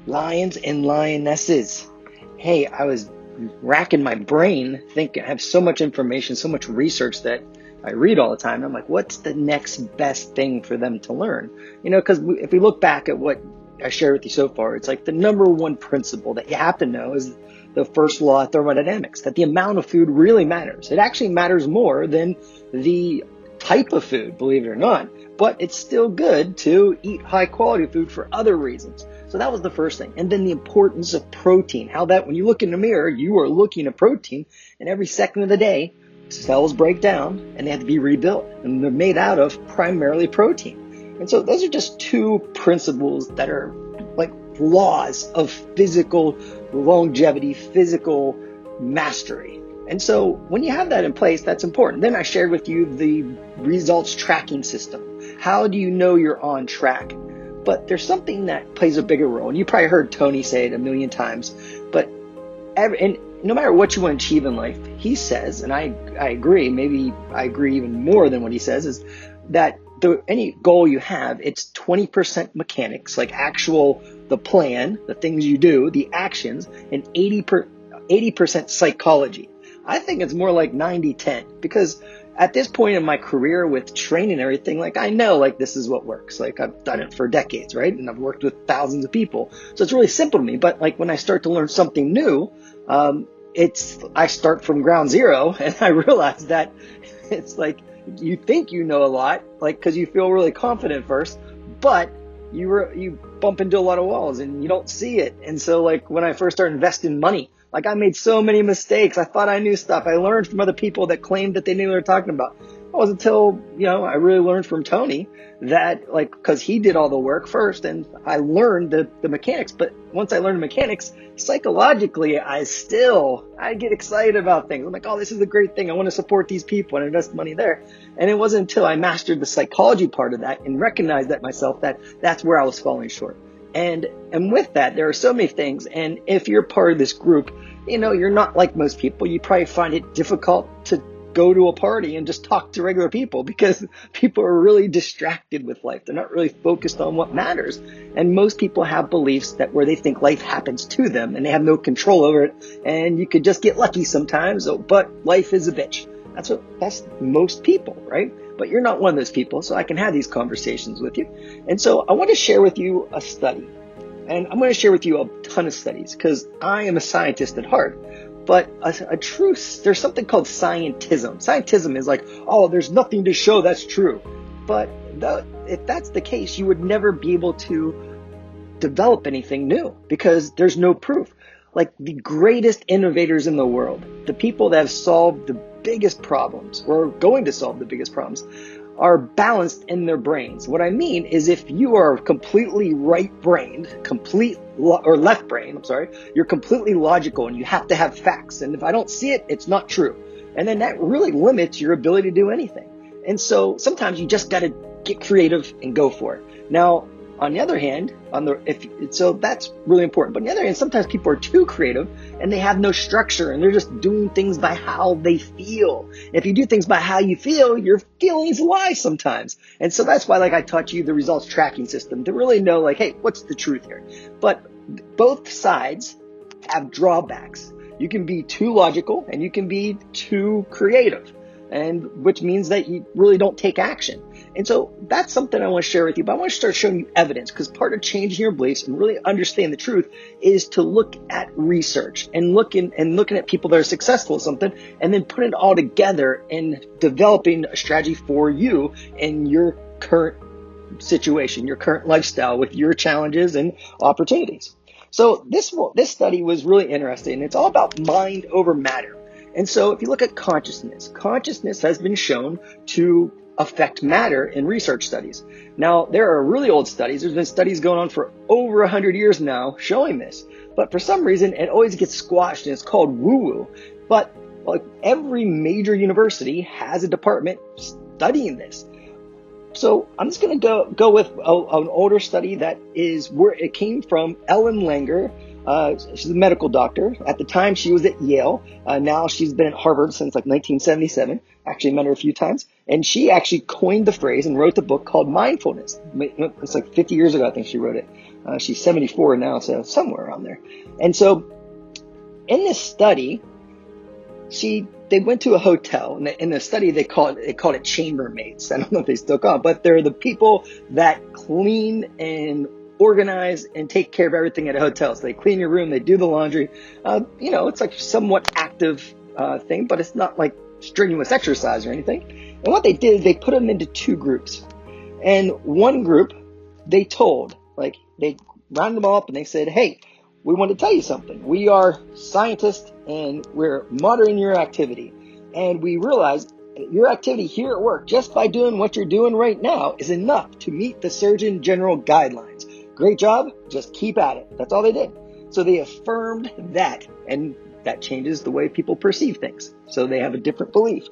Lions and lionesses. Hey, I was racking my brain thinking I have so much information, so much research that I read all the time. And I'm like, what's the next best thing for them to learn? Because if we look back at what I shared with you so far, it's like the number one principle that you have to know is the first law of thermodynamics, that the amount of food really matters. It actually matters more than the type of food, believe it or not, but it's still good to eat high quality food for other reasons. So that was the first thing. And then the importance of protein, how that when you look in the mirror, you are looking at protein, and every second of the day, cells break down and they have to be rebuilt, and they're made out of primarily protein. And so those are just two principles that are like laws of physical longevity, physical mastery. And so when you have that in place, that's important. Then I shared with you the results tracking system. How do you know you're on track? But there's something that plays a bigger role. And you probably heard Tony say it a million times. But and no matter what you want to achieve in life, he says, and I agree, maybe I agree even more than what he says, is that any goal you have, it's 20% mechanics, like the plan, the things you do, the actions, and 80% psychology. I think it's more like 90-10, because at this point in my career with training and everything, like I know like this is what works. Like I've done it for decades, right? And I've worked with thousands of people. So it's really simple to me. But like when I start to learn something new, I start from ground zero, and I realize that it's like you think you know a lot, like because you feel really confident first, but you bump into a lot of walls and you don't see it. And so like when I first started investing money, like I made so many mistakes. I thought I knew stuff. I learned from other people that claimed that they knew what they were talking about. It wasn't until, I really learned from Tony that because he did all the work first, and I learned the mechanics. But once I learned the mechanics, psychologically, I get excited about things. I'm like, oh, this is a great thing. I want to support these people and invest money there. And it wasn't until I mastered the psychology part of that and recognized that myself that that's where I was falling short. And with that, there are so many things. And if you're part of this group, you're not like most people. You probably find it difficult to go to a party and just talk to regular people because people are really distracted with life. They're not really focused on what matters. And most people have beliefs that where they think life happens to them and they have no control over it. And you could just get lucky sometimes, but life is a bitch. That's most people, right? But you're not one of those people, so I can have these conversations with you. And so I want to share with you a study. And I'm going to share with you a ton of studies because I am a scientist at heart. But there's something called scientism. Scientism is like, oh, there's nothing to show that's true. But if that's the case, you would never be able to develop anything new because there's no proof. Like the greatest innovators in the world, the people that have solved the biggest problems or are going to solve the biggest problems, are balanced in their brains. What I mean is if you are completely right-brained, or left-brained, you're completely logical and you have to have facts. And if I don't see it, it's not true. And then that really limits your ability to do anything. And so sometimes you just got to get creative and go for it. Now, on the other hand, so that's really important. But on the other hand, sometimes people are too creative and they have no structure and they're just doing things by how they feel. If you do things by how you feel, your feelings lie sometimes. And so that's why, I taught you the results tracking system to really know, hey, what's the truth here? But both sides have drawbacks. You can be too logical and you can be too creative, and which means that you really don't take action. And so that's something I want to share with you, but I want to start showing you evidence because part of changing your beliefs and really understand the truth is to look at research and looking at people that are successful at something and then put it all together and developing a strategy for you in your current situation, your current lifestyle with your challenges and opportunities. So this study was really interesting. It's all about mind over matter. And so if you look at consciousness has been shown to affect matter in research studies. Now, there are really old studies. There's been studies going on for over 100 years now showing this. But for some reason, it always gets squashed and it's called woo-woo. But every major university has a department studying this. So I'm just going to go with an older study that is where it came from. Ellen Langer She's a medical doctor. At the time, she was at Yale. Now she's been at Harvard since like 1977. Actually met her a few times. And she actually coined the phrase and wrote the book called Mindfulness. It's like 50 years ago, I think she wrote it. She's 74 now, so somewhere around there. And so in this study, they went to a hotel. And in the study, they called it chambermaids. I don't know if they still call it, but they're the people that clean and organize and take care of everything at a hotel. So they clean your room, they do the laundry. It's like somewhat active thing, but it's not like strenuous exercise or anything. And what they did is they put them into two groups. And one group, they rounded them all up and they said, hey, we want to tell you something. We are scientists and we're monitoring your activity. And we realize your activity here at work, just by doing what you're doing right now, is enough to meet the Surgeon General guidelines. Great job. Just keep at it. That's all they did. So they affirmed that, and that changes the way people perceive things. So they have a different belief.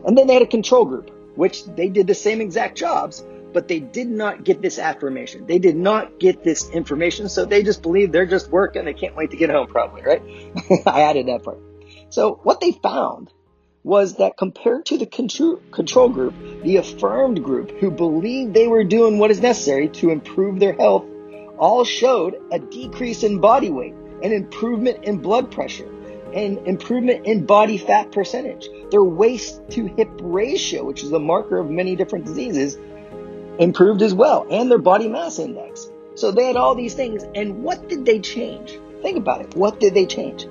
And then they had a control group, which they did the same exact jobs, but they did not get this affirmation. They did not get this information. So they just believe they're just working. They can't wait to get home probably, right? I added that part. So what they found was that compared to the control group, the affirmed group, who believed they were doing what is necessary to improve their health, all showed a decrease in body weight, an improvement in blood pressure, and improvement in body fat percentage. Their waist to hip ratio, which is a marker of many different diseases, improved as well, and their body mass index. So they had all these things. And what did they change? Think about it. What did they change?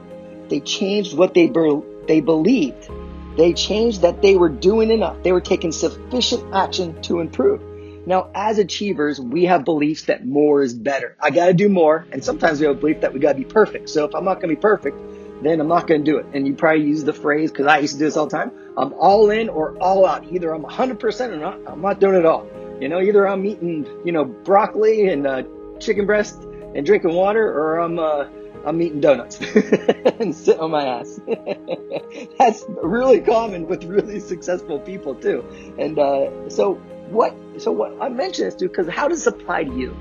They changed what they believed. They changed that they were doing enough. They were taking sufficient action to improve. Now, as achievers, we have beliefs that more is better. I got to do more. And sometimes we have a belief that we got to be perfect. So if I'm not going to be perfect, then I'm not going to do it. And you probably use the phrase, because I used to do this all the time, I'm all in or all out. Either I'm 100% or not. I'm not doing it all. Either I'm eating, broccoli and chicken breast and drinking water, or I'm eating donuts and sitting on my ass. That's really common with really successful people too. And so what I mention this to, because how does this apply to you?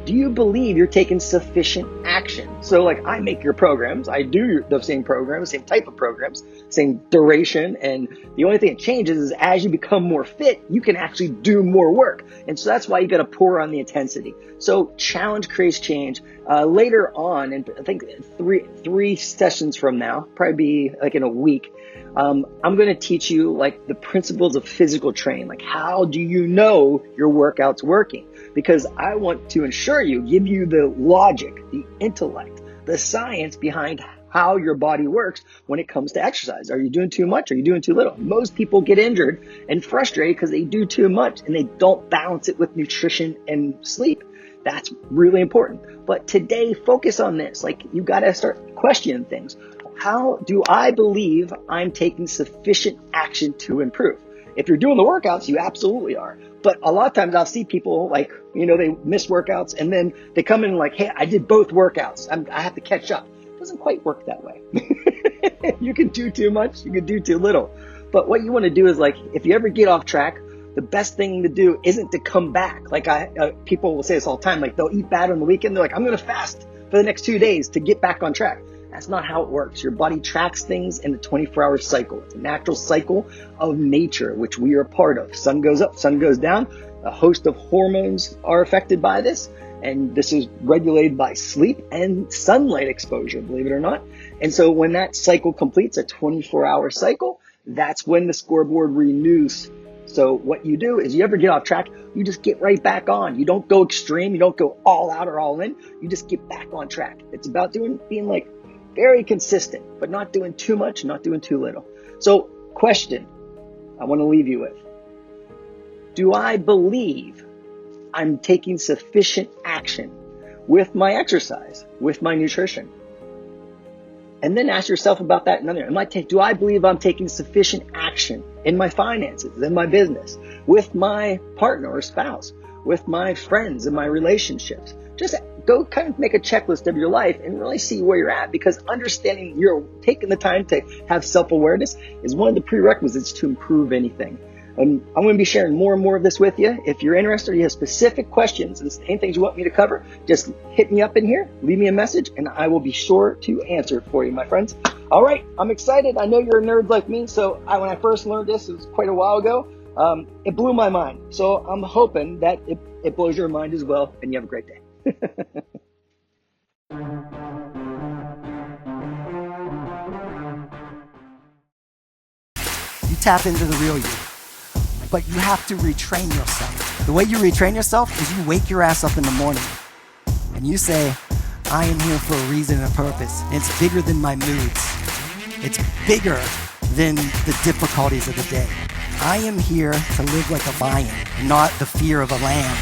Do you believe you're taking sufficient action? So like I make your programs, I do the same programs, same type of programs, same duration. And the only thing that changes is as you become more fit, you can actually do more work. And so that's why you got to pour on the intensity. So challenge creates change. Later on, and I think three sessions from now, probably be like in a week, I'm going to teach you like the principles of physical training. Like how do you know your workout's working? Because I want to give you the logic, the intellect, the science behind how your body works when it comes to exercise. Are you doing too much? Are you doing too little? Most people get injured and frustrated because they do too much and they don't balance it with nutrition and sleep. That's really important. But today, focus on this. Like you got to start questioning things. How do I believe I'm taking sufficient action to improve? If you're doing the workouts, you absolutely are. But a lot of times I'll see people like, they miss workouts and then they come in like, hey, I did both workouts. I have to catch up. It doesn't quite work that way. You can do too much. You can do too little. But what you want to do is like, if you ever get off track, the best thing to do isn't to come back. Like people will say this all the time, like they'll eat bad on the weekend. They're like, I'm going to fast for the next 2 days to get back on track. That's not how it works. Your body tracks things in a 24-hour cycle. It's a natural cycle of nature, which we are a part of. Sun goes up, sun goes down. A host of hormones are affected by this. And this is regulated by sleep and sunlight exposure, believe it or not. And so when that cycle completes, a 24-hour cycle, that's when the scoreboard renews. So what you do is you ever get off track, you just get right back on. You don't go extreme. You don't go all out or all in. You just get back on track. It's about being like very consistent, but not doing too much, not doing too little. So question I want to leave you with. Do I believe I'm taking sufficient action with my exercise, with my nutrition? And then ask yourself about that another. Do I believe I'm taking sufficient action in my finances, in my business, with my partner or spouse, with my friends and my relationships? Just go kind of make a checklist of your life and really see where you're at, because understanding you're taking the time to have self-awareness is one of the prerequisites to improve anything. I'm going to be sharing more and more of this with you. If you're interested or you have specific questions and any things you want me to cover, just hit me up in here, leave me a message, and I will be sure to answer it for you, my friends. All right, I'm excited. I know you're a nerd like me, so when I first learned this, it was quite a while ago. It blew my mind. So I'm hoping that it blows your mind as well, and you have a great day. You tap into the real you, but you have to retrain yourself. The way you retrain yourself is you wake your ass up in the morning and you say, I am here for a reason and a purpose. And it's bigger than my moods. It's bigger than the difficulties of the day. I am here to live like a lion, not the fear of a lamb.